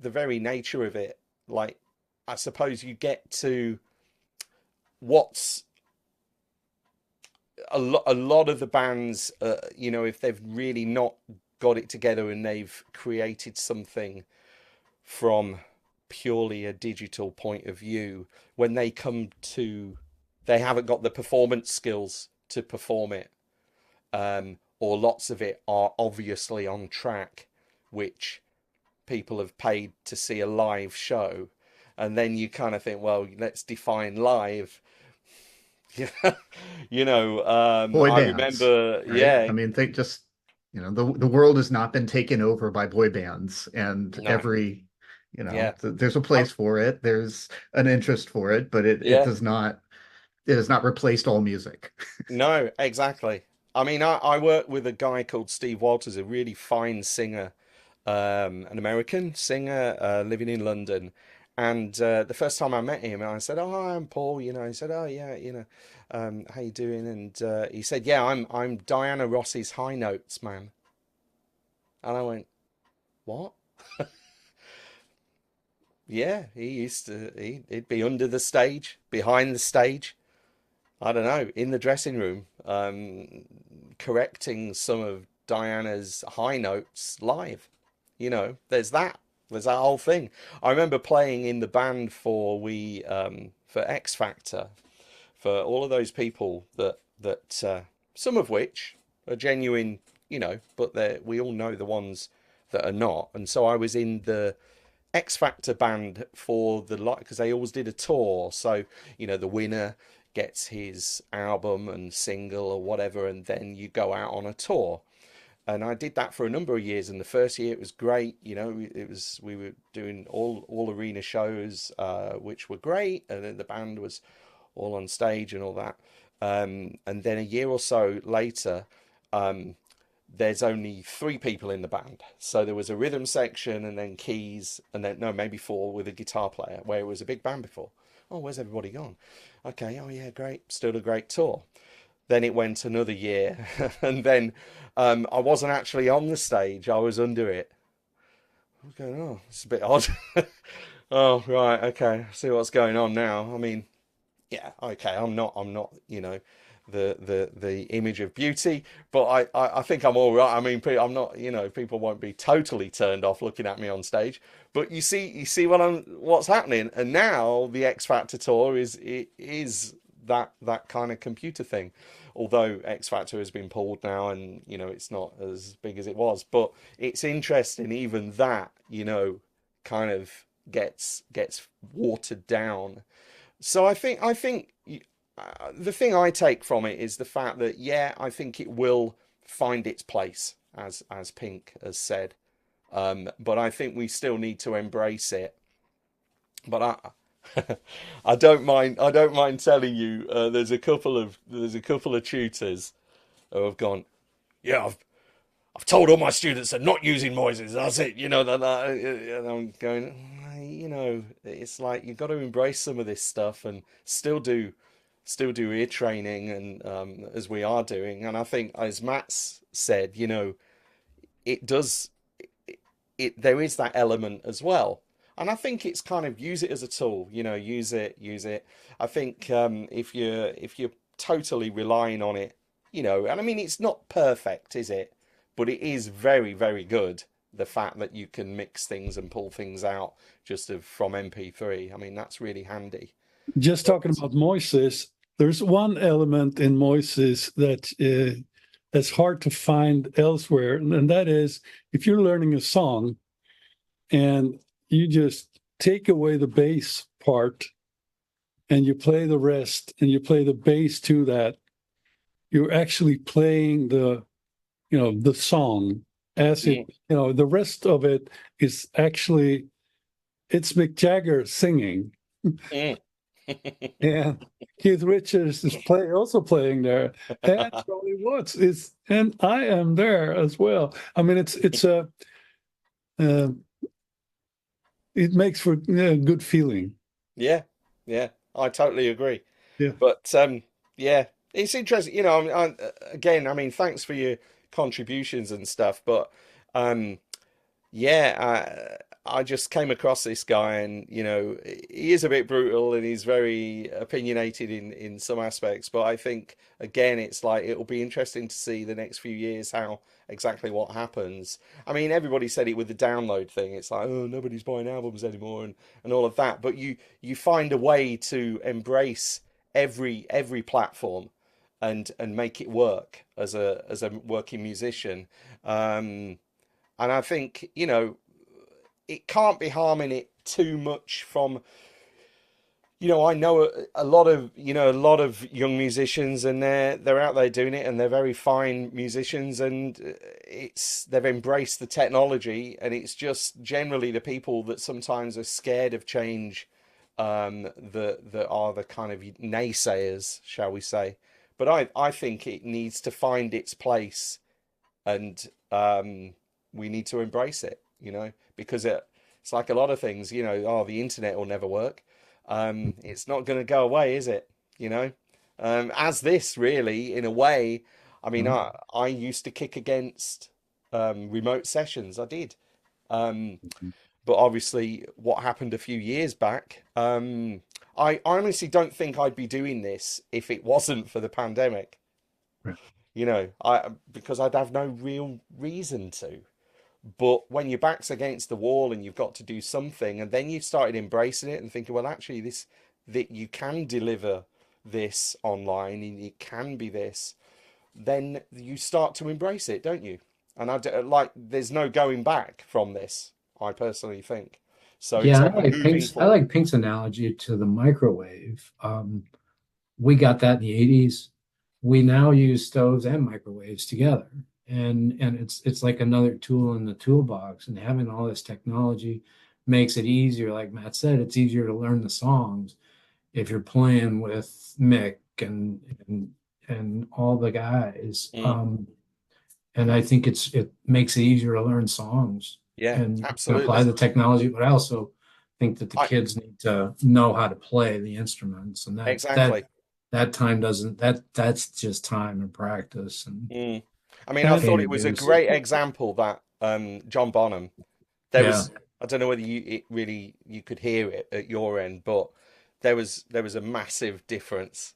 very nature of it, like, I suppose you get to what's a lot of the bands, if they've really not got it together and they've created something from purely a digital point of view, when they they haven't got the performance skills to perform it, or lots of it are obviously on track, which people have paid to see a live show, and then you kind of think, well, let's define live. Boy I bands, remember, right? yeah. I mean, think just, the world has not been taken over by boy bands, and No. there's a place for it. There's an interest for it, but it has not replaced all music. No, exactly. I mean, I work with a guy called Steve Walters, a really fine singer, an American singer living in London. And the first time I met him, I said, "Oh, I'm Paul." He said, "Oh, yeah, how you doing?" And he said, "Yeah, I'm Diana Ross's High Notes man." And I went, "What?" Yeah, he'd be under the stage, behind the stage, I don't know, in the dressing room, correcting some of Diana's high notes live. There's that whole thing. I remember playing in the band for X Factor, for all of those people that some of which are genuine, but we all know the ones that are not. And so I was in the X Factor band for because they always did a tour. So, the winner gets his album and single or whatever, and then you go out on a tour. And I did that for a number of years. And the first year it was great. We were doing all arena shows, which were great. And then the band was all on stage and all that. And then a year or so later, there's only 3 people in the band. So there was a rhythm section and then keys, and then, no, maybe 4 with a guitar player, where it was a big band before. Oh, where's everybody gone? Okay, oh yeah, great. Still a great tour. Then it went another year, and then I wasn't actually on the stage. I was under it. I was going, oh, it's a bit odd. Oh, right, okay. See what's going on now. I mean, yeah, okay. I'm not, the image of beauty, but I think I'm all right. I mean, I'm not, people won't be totally turned off looking at me on stage. But you see what's happening, and now the X Factor tour is that kind of computer thing. Although X Factor has been pulled now, and it's not as big as it was, but it's interesting. Even that, kind of gets watered down. So I think the thing I take from it is the fact that, yeah, I think it will find its place, as Pink has said, but I think we still need to embrace it. But I don't mind telling you, there's a couple of tutors who have gone, yeah, I've told all my students they're not using Moises. That's it, and I'm going, it's like you've got to embrace some of this stuff and still do ear training, and as we are doing. And I think, as Matt's said, it does. There is that element as well. And I think it's kind of use it as a tool, use it. I think if you're totally relying on it, and I mean, it's not perfect, is it? but it is very, very good. The fact that you can mix things and pull things out just from MP3. I mean, that's really handy. Just talking about Moises, there's one element in Moises that's hard to find elsewhere, and that is if you're learning a song and you just take away the bass part and you play the rest and you play the bass to that, you're actually playing the song as it, the rest of it is actually, it's Mick Jagger singing. And Keith Richards is also playing there, and Charlie Watts is, and I am there as well. I mean, it makes for a good feeling. Yeah, I totally agree. Yeah, but yeah, it's interesting. Again, I mean, thanks for your contributions and stuff, but I just came across this guy, and he is a bit brutal and he's very opinionated in some aspects, but I think again it's like it'll be interesting to see the next few years how exactly what happens. I mean, everybody said it with the download thing. It's like, oh, nobody's buying albums anymore and all of that, but you find a way to embrace every platform and make it work as a working musician. And I think, it can't be harming it too much from, I know a lot of young musicians, and they're out there doing it, and they're very fine musicians, and they've embraced the technology, and it's just generally the people that sometimes are scared of change, that are the kind of naysayers, shall we say. But I think it needs to find its place, and we need to embrace it, because it's like a lot of things, the internet will never work. It's not going to go away, is it? As this really, in a way, I mean, I used to kick against remote sessions. I did. But obviously what happened a few years back, I honestly don't think I'd be doing this if it wasn't for the pandemic. Right. Because I'd have no real reason to. But when your back's against the wall and you've got to do something, and then you started embracing it and thinking, well, actually, that you can deliver this online and it can be this, then you start to embrace it, don't you? And there's no going back from this, I personally think. So yeah, I like Pink's analogy to the microwave. We got that in the 80s. We now use stoves and microwaves together. And it's like another tool in the toolbox, and having all this technology makes it easier. Like Matt said, it's easier to learn the songs if you're playing with Mick and all the guys. And I think it makes it easier to learn songs. Yeah, and absolutely. Apply the technology, but I also think that the kids need to know how to play the instruments, and that time doesn't. That's just time and practice. And I mean, I thought it was a great example that John Bonham. There was, I don't know whether you could hear it at your end, but there was a massive difference,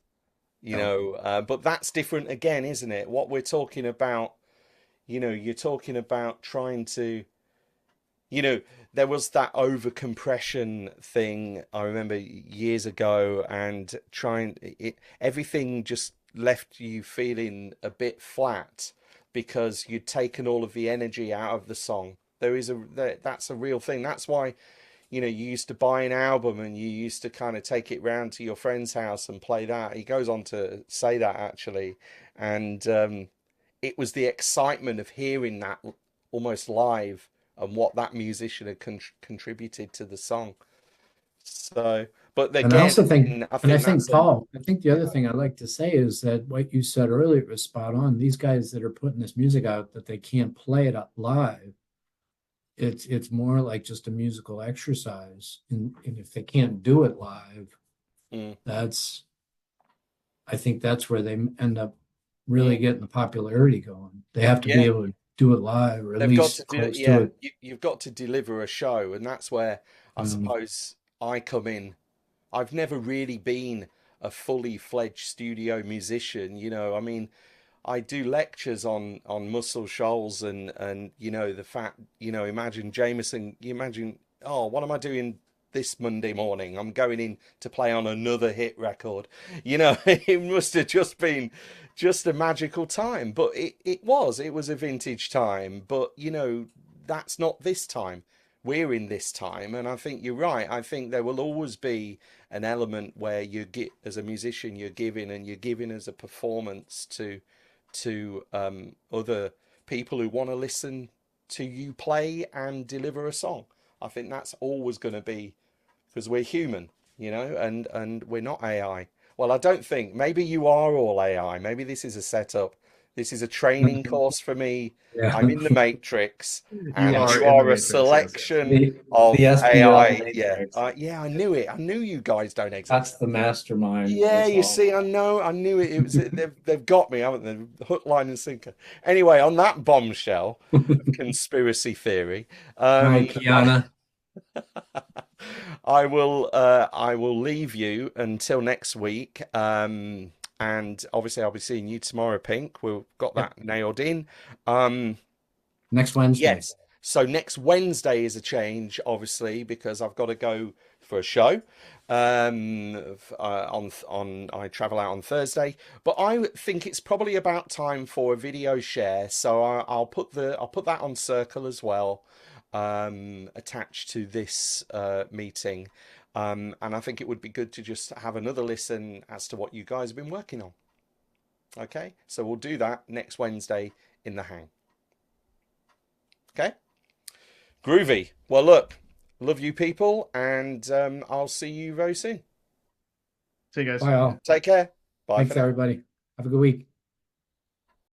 but that's different again, isn't it? What we're talking about, you're talking about trying to, there was that over compression thing I remember years ago, and everything just left you feeling a bit flat, because you'd taken all of the energy out of the song. That's a real thing. That's why, you used to buy an album and you used to kind of take it round to your friend's house and play that. He goes on to say that, actually. And it was the excitement of hearing that almost live, and what that musician had contributed to the song. So, but again, and I also think, Paul, I think the other thing I'd like to say is that what you said earlier was spot on. These guys that are putting this music out that they can't play it up live, it's more like just a musical exercise. And if they can't do it live, I think that's where they end up really getting the popularity going. They have to be able to do it live, or at least close to it. You've got to deliver a show, and that's where I suppose I come in. I've never really been a fully fledged studio musician, I mean, I do lectures on Muscle Shoals and you know the fact, you know, imagine Jameson, you imagine, oh, what am I doing this Monday morning? I'm going in to play on another hit record. You know, it must have just been just a magical time. But it was a vintage time. But, you know, that's not this time. We're in this time. And I think you're right. I think there will always be an element where you get, as a musician, you're giving as a performance to other people who want to listen to you play and deliver a song. I think that's always going to be, because we're human, you know, and we're not AI. Well, I don't think. Maybe you are all AI. Maybe this is a setup. This is a training course for me. Yeah. I'm in the Matrix, and are you in are the a Matrix, yes, yes. selection of The SBL AI. Matrix. Yeah, I knew it. I knew you guys don't exist. That's the mastermind. Yeah, That's you all. see, I knew it. It was they've got me, haven't they? Hook, line, and sinker. Anyway, on that bombshell of conspiracy theory, Hi, Kiana. I will leave you until next week. And obviously I'll be seeing you tomorrow, Pink. We've got that nailed in. Next Wednesday. Yes. So next Wednesday is a change, obviously, because I've got to go for a show. I travel out on Thursday, but I think it's probably about time for a video share. So I'll put that on Circle as well, attached to this meeting. And I think it would be good to just have another listen as to what you guys have been working on. Okay, so we'll do that next Wednesday in the hang. Okay, groovy. Well, look, love you people, and I'll see you very soon. See you guys. Bye all. Take care. Bye. Thanks, everybody. Have a good week.